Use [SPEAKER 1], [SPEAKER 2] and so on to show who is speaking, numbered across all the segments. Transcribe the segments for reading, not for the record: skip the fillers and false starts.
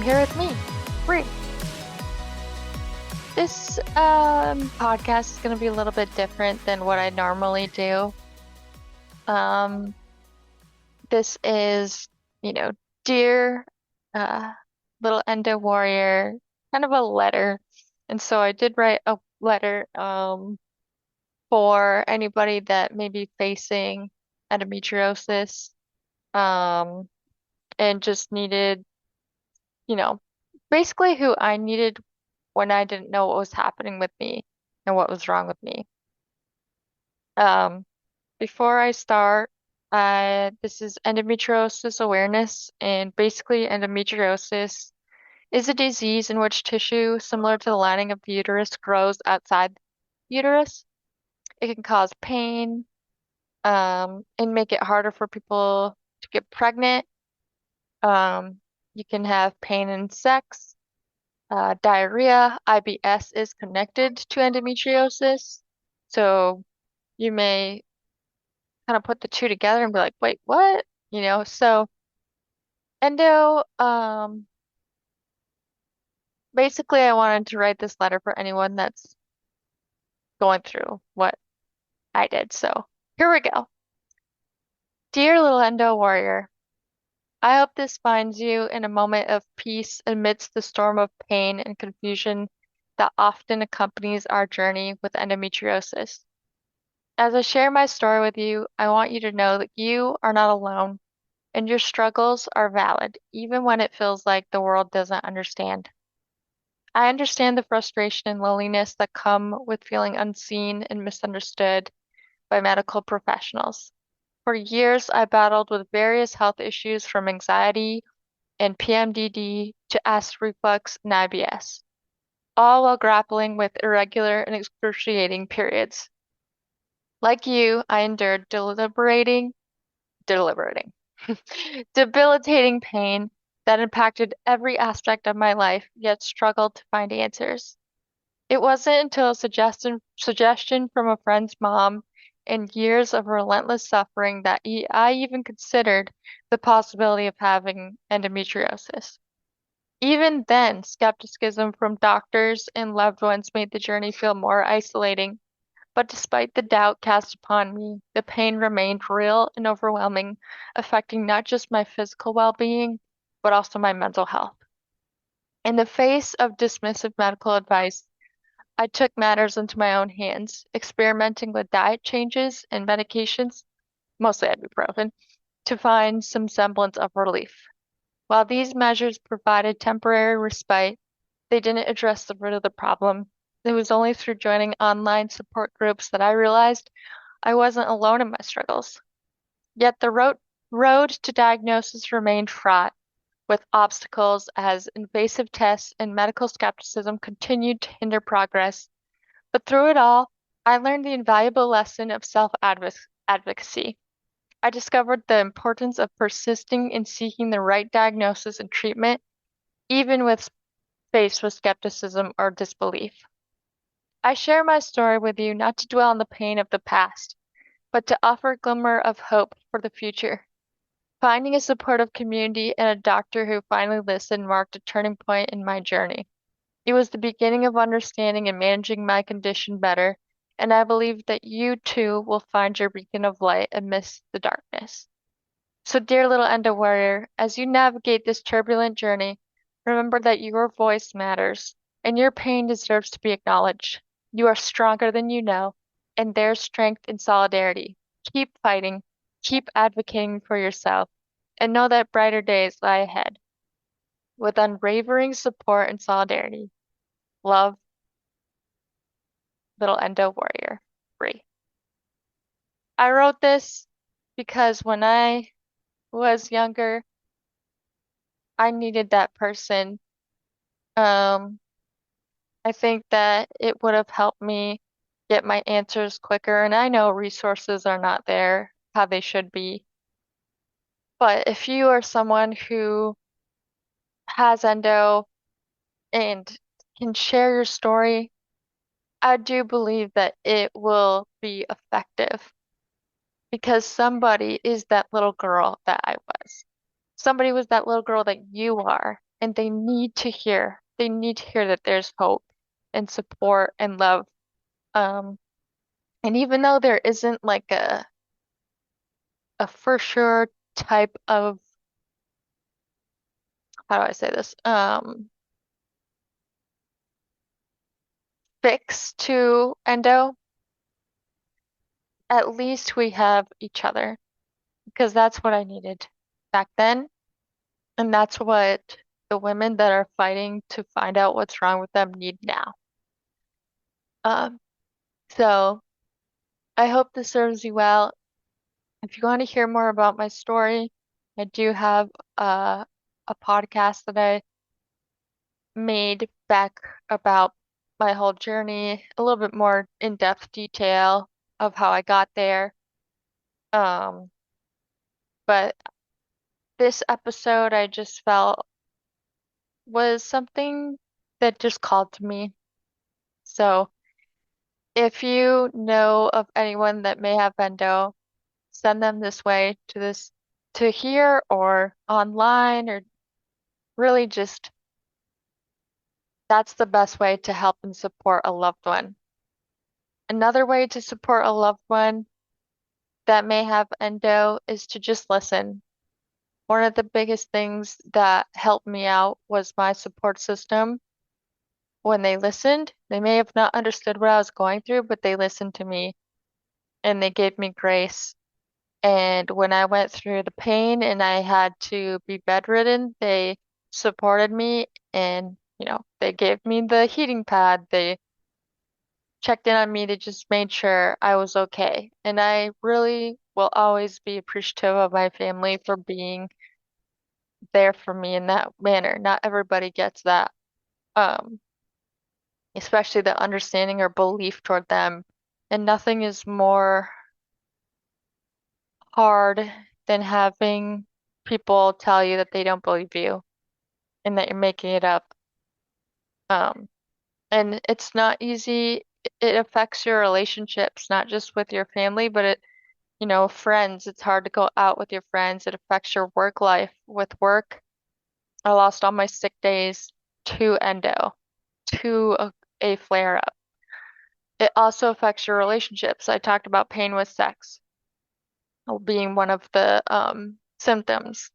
[SPEAKER 1] here with me, BRIE. This podcast is going to be a little bit different than what I normally do. Um, this is, Dear Little Endo Warrior, kind of a letter. And so I did write a letter for anybody that may be facing endometriosis um, and just needed, you know, basically who I needed when I didn't know what was happening with me and what was wrong with me. Um, Before I start, this is endometriosis awareness, and basically endometriosis is a disease in which tissue similar to the lining of the uterus grows outside the uterus. It can cause pain, and make it harder for people to get pregnant. Um, you can have pain in sex, diarrhea. IBS is connected to endometriosis. So you may kind of put the two together and be like, wait, what? So endo, basically I wanted to write this letter for anyone that's going through what I did. So here we go. Dear Little Endo Warrior, I hope this finds you in a moment of peace amidst the storm of pain and confusion that often accompanies our journey with endometriosis. As I share my story with you, I want you to know that you are not alone and your struggles are valid, even when it feels like the world doesn't understand. I understand the frustration and loneliness that come with feeling unseen and misunderstood by medical professionals. For years, I battled with various health issues from anxiety and PMDD to acid reflux and IBS, all while grappling with irregular and excruciating periods. Like you, I endured deliberating, debilitating pain that impacted every aspect of my life, yet struggled to find answers. It wasn't until a suggestion from a friend's mom and years of relentless suffering that I even considered the possibility of having endometriosis. Even then, skepticism from doctors and loved ones made the journey feel more isolating. But despite the doubt cast upon me, the pain remained real and overwhelming, affecting not just my physical well-being, but also my mental health. In the face of dismissive medical advice, I took matters into my own hands, experimenting with diet changes and medications, mostly ibuprofen, to find some semblance of relief. While these measures provided temporary respite, they didn't address the root of the problem. It was only through joining online support groups that I realized I wasn't alone in my struggles. Yet the road to diagnosis remained fraught with obstacles as invasive tests and medical skepticism continued to hinder progress. But through it all, I learned the invaluable lesson of self-advocacy. I discovered the importance of persisting in seeking the right diagnosis and treatment, even with faced with skepticism or disbelief. I share my story with you not to dwell on the pain of the past, but to offer a glimmer of hope for the future. Finding a supportive community and a doctor who finally listened marked a turning point in my journey. It was the beginning of understanding and managing my condition better, and I believe that you too will find your beacon of light amidst the darkness. So, dear little Endo Warrior, as you navigate this turbulent journey, remember that your voice matters and your pain deserves to be acknowledged. You are stronger than you know, and there's strength in solidarity. Keep fighting, keep advocating for yourself, and know that brighter days lie ahead. With unwavering support and solidarity, love, little Endo Warrior, BRIE. I wrote this because when I was younger, I needed that person. Um, I think that it would have helped me get my answers quicker, and I know resources are not there how they should be. But if you are someone who has endo and can share your story, I do believe that it will be effective because somebody is that little girl that I was. Somebody was that little girl that you are, and they need to hear that there's hope and support and love. Um, and even though there isn't like a for sure type of, how do I say this? Fix to endo, at least we have each other because that's what I needed back then. And that's what the women that are fighting to find out what's wrong with them need now. Um, so I hope this serves you well. If you want to hear more about my story, I do have a podcast that I made back about my whole journey, a little bit more in-depth detail of how I got there. Um, but this episode I just felt was something that just called to me. So if you know of anyone that may have endo, send them this way to here or online, or really just that's the best way to help and support a loved one. Another way to support a loved one that may have endo is to just listen. One of the biggest things that helped me out was my support system. When they listened, they may have not understood what I was going through, but they listened to me and they gave me grace. And when I went through the pain and I had to be bedridden, they supported me and, they gave me the heating pad. They checked in on me. They just made sure I was okay. And I really will always be appreciative of my family for being there for me in that manner. Not everybody gets that, um, especially the understanding or belief toward them. And nothing is more hard than having people tell you that they don't believe you and that you're making it up. Um, and it's not easy. It affects your relationships, not just with your family, but friends. It's hard to go out with your friends. It affects your work life. With work, I lost all my sick days to endo, to a flare up. It also affects your relationships. I talked about pain with sex being one of the symptoms.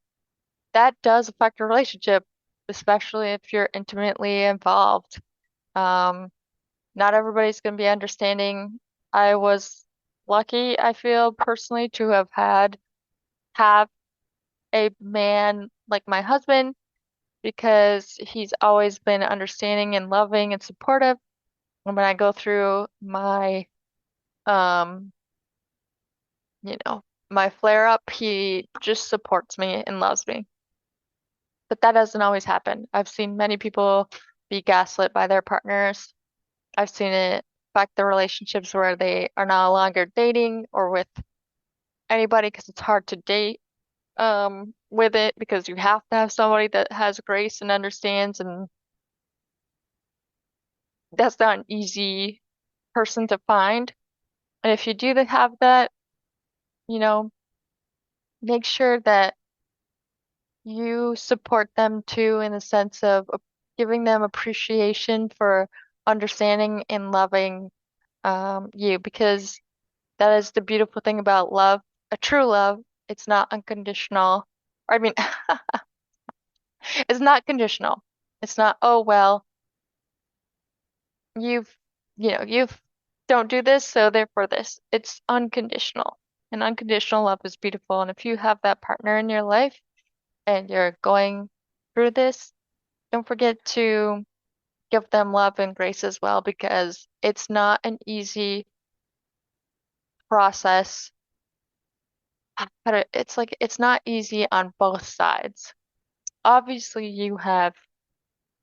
[SPEAKER 1] That does affect a relationship, especially if you're intimately involved. Um, Not everybody's going to be understanding. I was lucky, I feel personally, to have a man like my husband because he's always been understanding and loving and supportive. And when I go through um, you know, my flare up, he just supports me and loves me. But that doesn't always happen. I've seen many people be gaslit by their partners. I've seen it affect the relationships where they are no longer dating or with anybody because it's hard to date with it because you have to have somebody that has grace and understands, and that's not an easy person to find. And if you do have that, you know, make sure that you support them too in the sense of giving them appreciation for understanding and loving you, because that is the beautiful thing about love. A true love, it's not unconditional. I mean, it's not conditional. It's not, oh, well, you've, you've don't do this, so therefore this. It's unconditional. And unconditional love is beautiful. And if you have that partner in your life and you're going through this, don't forget to give them love and grace as well, because it's not an easy process. It's like it's not easy on both sides. Obviously, you have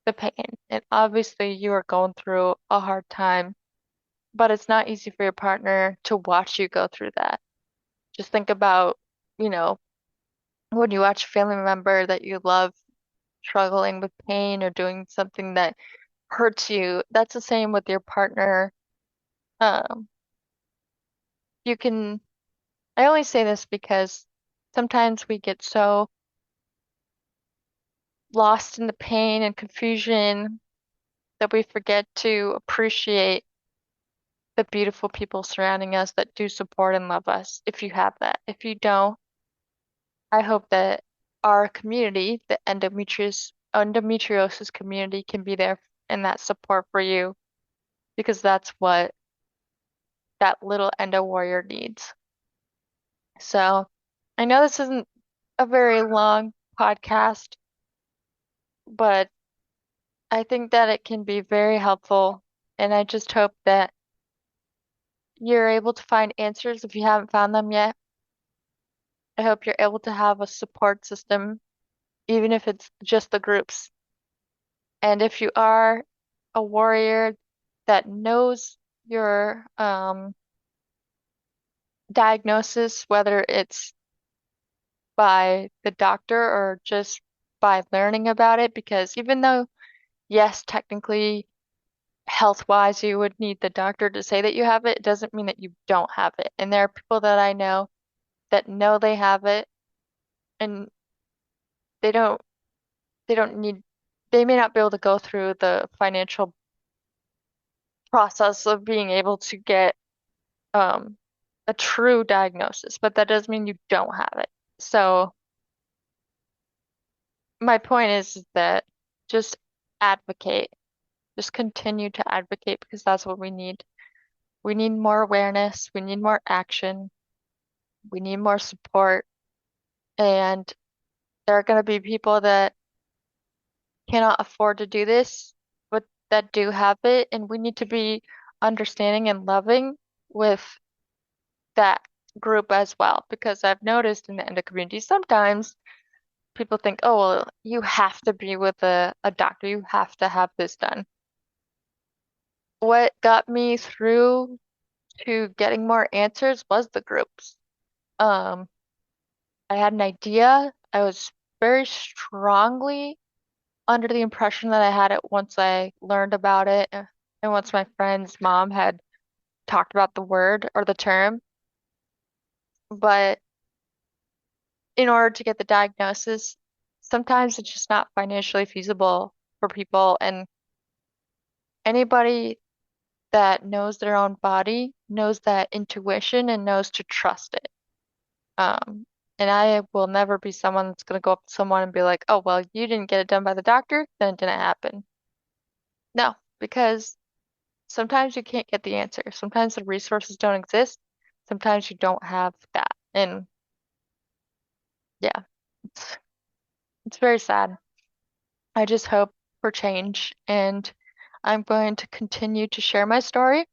[SPEAKER 1] the pain, and obviously, you are going through a hard time, but it's not easy for your partner to watch you go through that. Just think about, you know, when you watch a family member that you love struggling with pain or doing something that hurts you. That's the same with your partner. Um, you can, I only say this because sometimes we get so, lost in the pain and confusion that we forget to appreciate the beautiful people surrounding us that do support and love us, if you have that. If you don't, I hope that our community, the endometriosis community, can be there and that support for you, because that's what that little endo warrior needs. So I know this isn't a very long podcast, but I think that it can be very helpful. And I just hope that you're able to find answers if you haven't found them yet. I hope you're able to have a support system, even if it's just the groups. And if you are a warrior that knows your diagnosis, whether it's by the doctor or just by learning about it, because even though, yes, technically, health-wise, you would need the doctor to say that you have it, it doesn't mean that you don't have it. And there are people that I know that know they have it, and they don't they don't need they may not be able to go through the financial process of being able to get um a true diagnosis, but that doesn't mean you don't have it. So my point is that just advocate, just continue to advocate, because that's what we need. We need more awareness, we need more action, we need more support, and there are going to be people that cannot afford to do this, but that do have it, and we need to be understanding and loving with that group as well. Because I've noticed in the endo community, sometimes people think, oh, well, you have to be with a doctor, you have to have this done. What got me through to getting more answers was the groups. Um, I had an idea. I was very strongly under the impression that I had it once I learned about it, and once my friend's mom had talked about the word or the term. But in order to get the diagnosis, sometimes it's just not financially feasible for people. And anybody that knows their own body knows that intuition and knows to trust it. Um, and I will never be someone that's going to go up to someone and be like, oh, well, you didn't get it done by the doctor, then it didn't happen. No, because sometimes you can't get the answer. Sometimes the resources don't exist. Sometimes you don't have that. And yeah, it's it's very sad. I just hope for change, and I'm going to continue to share my story.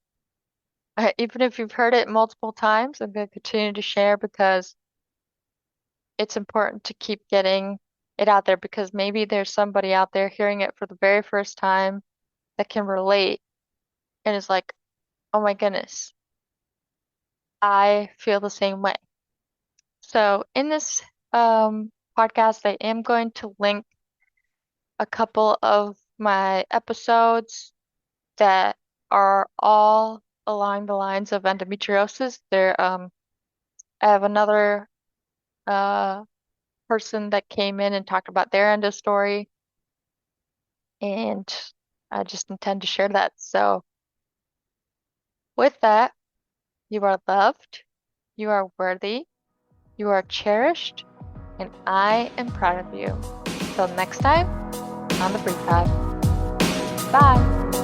[SPEAKER 1] Even if you've heard it multiple times, I'm going to continue to share, because it's important to keep getting it out there, because maybe there's somebody out there hearing it for the very first time that can relate and is like, oh my goodness, I feel the same way. So in this podcast, I am going to link a couple of my episodes that are all along the lines of endometriosis. I have another uh, person that came in and talked about their endo story, and I just intend to share that. So with that, you are loved, you are worthy, you are cherished, and I am proud of you. Till next time on the BRIE Pod. Bye.